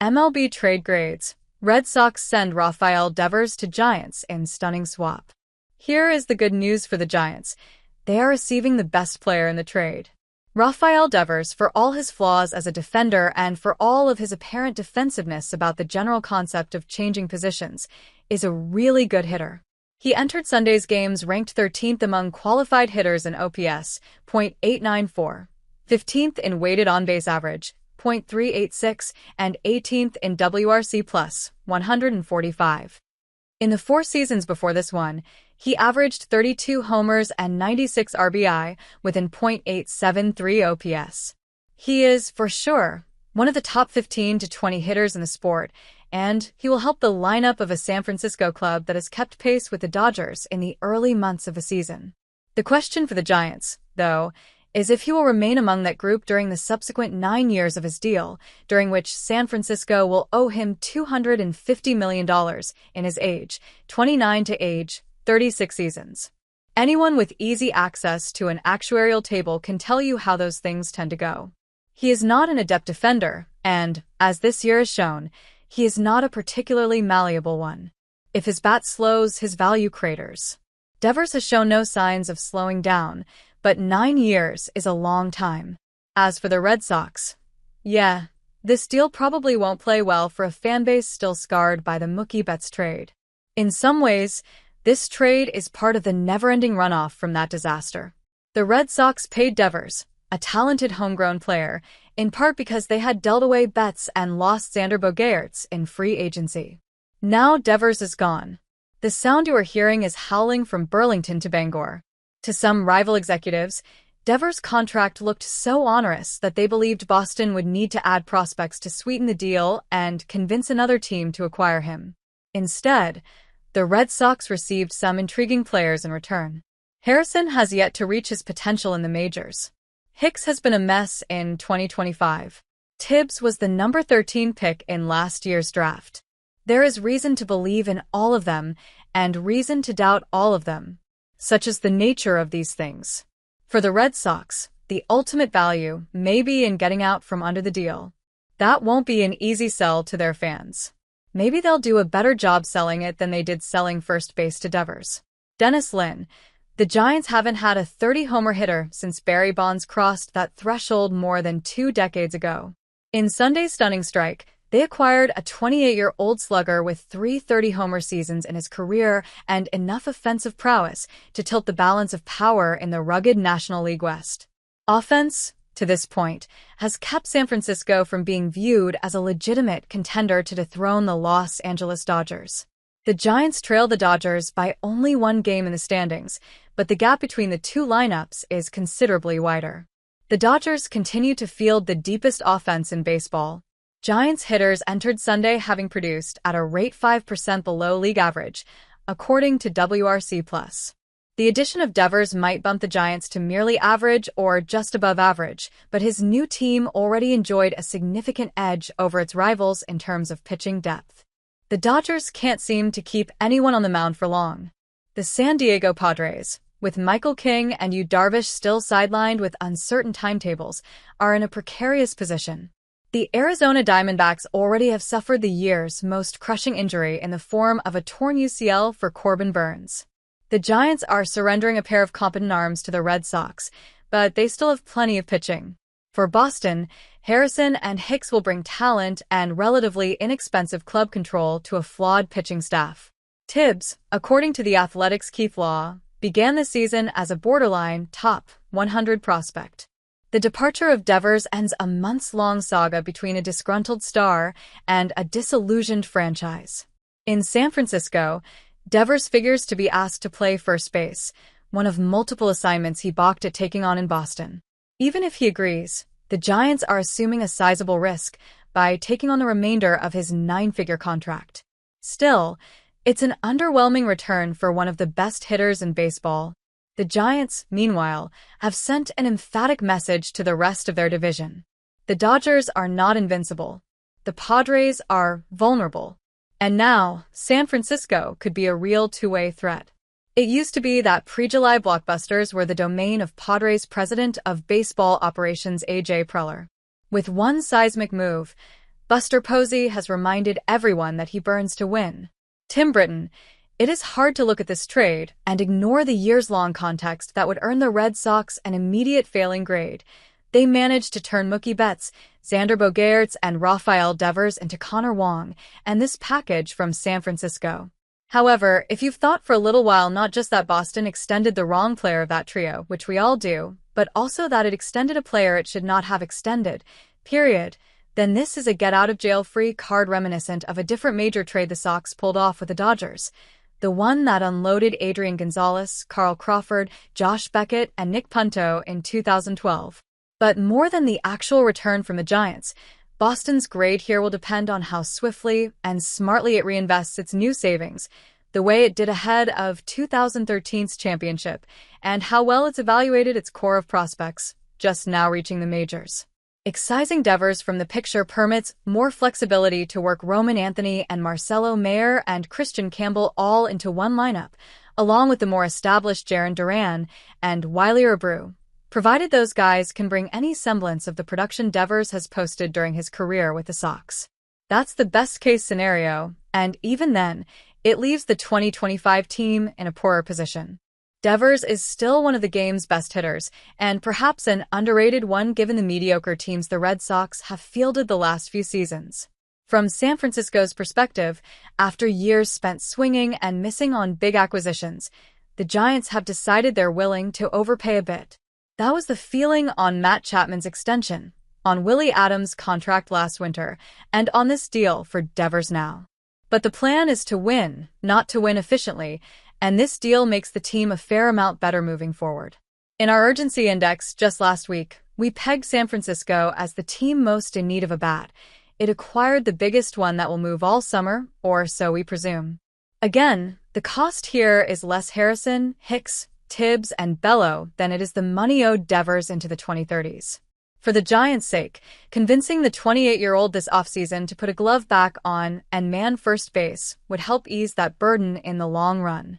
MLB trade grades. Red Sox send Rafael Devers to Giants in stunning swap. Here is the good news for the Giants. They are receiving the best player in the trade. Rafael Devers, for all his flaws as a defender and for all of his apparent defensiveness about the general concept of changing positions, is a really good hitter. He entered Sunday's games ranked 13th among qualified hitters in OPS, .894, 15th in weighted on-base average, .386, and 18th in WRC+, 145. In the 4 seasons before this one, he averaged 32 homers and 96 RBI with an .873 OPS. He is, for sure, one of the top 15 to 20 hitters in the sport, and he will help the lineup of a San Francisco club that has kept pace with the Dodgers in the early months of the season. The question for the Giants, though, is if he will remain among that group during the subsequent 9 years of his deal, during which San Francisco will owe him $250 million in his age 29 to age 36 seasons. Anyone with easy access to an actuarial table can tell you how those things tend to go. He is not an adept defender, and, as this year has shown, he is not a particularly malleable one. If his bat slows, his value craters. Devers has shown no signs of slowing down, but 9 years is a long time. As for the Red Sox, this deal probably won't play well for a fanbase still scarred by the Mookie Betts trade. In some ways, this trade is part of the never-ending runoff from that disaster. The Red Sox paid Devers, a talented homegrown player, in part because they had dealt away Betts and lost Xander Bogaerts in free agency. Now Devers is gone. The sound you are hearing is howling from Burlington to Bangor. To some rival executives, Devers' contract looked so onerous that they believed Boston would need to add prospects to sweeten the deal and convince another team to acquire him. Instead, the Red Sox received some intriguing players in return. Harrison has yet to reach his potential in the majors. Hicks has been a mess in 2025. Tibbs was the number 13 pick in last year's draft. There is reason to believe in all of them and reason to doubt all of them. Such is the nature of these things. For the Red Sox, the ultimate value may be in getting out from under the deal. That won't be an easy sell to their fans. Maybe they'll do a better job selling it than they did selling first base to Devers. Dennis Lin. The Giants haven't had a 30-homer hitter since Barry Bonds crossed that threshold more than 2 decades ago. In Sunday's stunning strike, they acquired a 28-year-old slugger with 3 30-homer seasons in his career and enough offensive prowess to tilt the balance of power in the rugged National League West. Offense, to this point, has kept San Francisco from being viewed as a legitimate contender to dethrone the Los Angeles Dodgers. The Giants trail the Dodgers by only 1 game in the standings, but the gap between the 2 lineups is considerably wider. The Dodgers continue to field the deepest offense in baseball. Giants hitters entered Sunday having produced at a rate 5% below league average, according to WRC+. The addition of Devers might bump the Giants to merely average or just above average, but his new team already enjoyed a significant edge over its rivals in terms of pitching depth. The Dodgers can't seem to keep anyone on the mound for long. The San Diego Padres, with Michael King and Yu Darvish still sidelined with uncertain timetables, are in a precarious position. The Arizona Diamondbacks already have suffered the year's most crushing injury in the form of a torn UCL for Corbin Burns. The Giants are surrendering a pair of competent arms to the Red Sox, but they still have plenty of pitching. For Boston, Harrison and Hicks will bring talent and relatively inexpensive club control to a flawed pitching staff. Tibbs, according to The Athletic's Keith Law, began the season as a borderline top 100 prospect. The departure of Devers ends a months-long saga between a disgruntled star and a disillusioned franchise. In San Francisco, Devers figures to be asked to play first base, one of multiple assignments he balked at taking on in Boston. Even if he agrees, the Giants are assuming a sizable risk by taking on the remainder of his 9-figure contract. Still, it's an underwhelming return for one of the best hitters in baseball. The Giants, meanwhile, have sent an emphatic message to the rest of their division. The Dodgers are not invincible. The Padres are vulnerable. And now, San Francisco could be a real 2-way threat. It used to be that pre-July blockbusters were the domain of Padres president of baseball operations A.J. Preller. With one seismic move, Buster Posey has reminded everyone that he burns to win. Tim Britton, it is hard to look at this trade and ignore the years-long context that would earn the Red Sox an immediate failing grade. They managed to turn Mookie Betts, Xander Bogaerts, and Rafael Devers into Connor Wong, and this package from San Francisco. However, if you've thought for a little while not just that Boston extended the wrong player of that trio, which we all do, but also that it extended a player it should not have extended, period, then this is a get-out-of-jail-free card reminiscent of a different major trade the Sox pulled off with the Dodgers. The one that unloaded Adrian Gonzalez, Carl Crawford, Josh Beckett, and Nick Punto in 2012. But more than the actual return from the Giants, Boston's grade here will depend on how swiftly and smartly it reinvests its new savings, the way it did ahead of 2013's championship, and how well it's evaluated its core of prospects, just now reaching the majors. Excising Devers from the picture permits more flexibility to work Roman Anthony and Marcelo Mayer and Christian Campbell all into one lineup, along with the more established Jarren Duran and Wiley Abreu, provided those guys can bring any semblance of the production Devers has posted during his career with the Sox. That's the best-case scenario, and even then, it leaves the 2025 team in a poorer position. Devers is still one of the game's best hitters, and perhaps an underrated one given the mediocre teams the Red Sox have fielded the last few seasons. From San Francisco's perspective, after years spent swinging and missing on big acquisitions, the Giants have decided they're willing to overpay a bit. That was the feeling on Matt Chapman's extension, on Willie Adams' contract last winter, and on this deal for Devers now. But the plan is to win, not to win efficiently, and this deal makes the team a fair amount better moving forward. In our urgency index just last week, we pegged San Francisco as the team most in need of a bat. It acquired the biggest one that will move all summer, or so we presume. Again, the cost here is less Harrison, Hicks, Tibbs, and Bello than it is the money owed Devers into the 2030s. For the Giants' sake, convincing the 28-year-old this offseason to put a glove back on and man first base would help ease that burden in the long run.